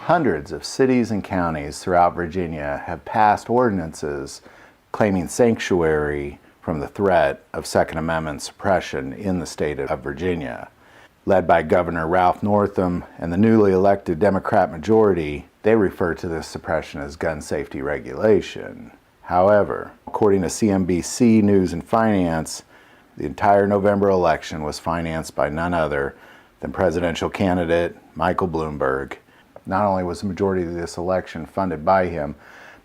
Hundreds of cities and counties throughout Virginia have passed ordinances claiming sanctuary from the threat of Second Amendment suppression in the state of Virginia. Led by Governor Ralph Northam and the newly elected Democrat majority, they refer to this suppression as gun safety regulation. However, according to CNBC News and Finance, the entire November election was financed by none other than presidential candidate Michael Bloomberg. Not only was the majority of this election funded by him,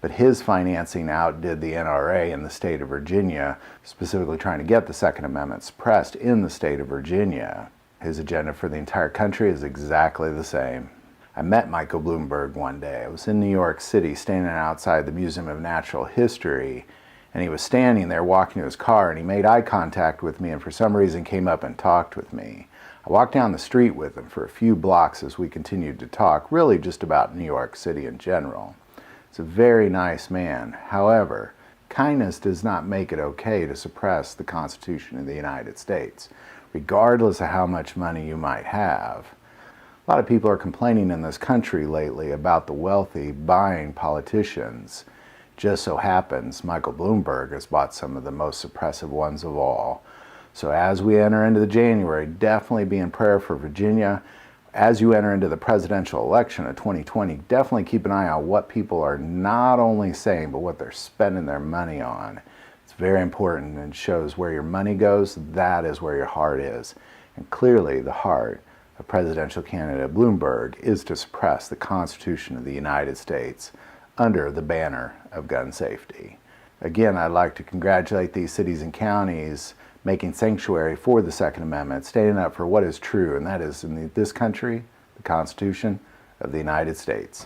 but his financing outdid the NRA in the state of Virginia, specifically trying to get the Second Amendment suppressed in the state of Virginia. His agenda for the entire country is exactly the same. I met Michael Bloomberg one day. I was in New York City standing outside the Museum of Natural History, and he was standing there walking to his car, and he made eye contact with me and for some reason came up and talked with me. I walked down the street with him for a few blocks as we continued to talk, really just about New York City in general. He's a very nice man. However, kindness does not make it okay to suppress the Constitution of the United States, regardless of how much money you might have. A lot of people are complaining in this country lately about the wealthy buying politicians. Just so happens Michael Bloomberg has bought some of the most suppressive ones of all. So as we enter into the January, definitely be in prayer for Virginia. As you enter into the presidential election of 2020, definitely keep an eye on what people are not only saying, but what they're spending their money on. It's very important and shows where your money goes, that is where your heart is. And clearly the heart of presidential candidate Bloomberg is to suppress the Constitution of the United States under the banner of gun safety. Again, I'd like to congratulate these cities and counties making sanctuary for the Second Amendment, standing up for what is true, and that is in this country, the Constitution of the United States.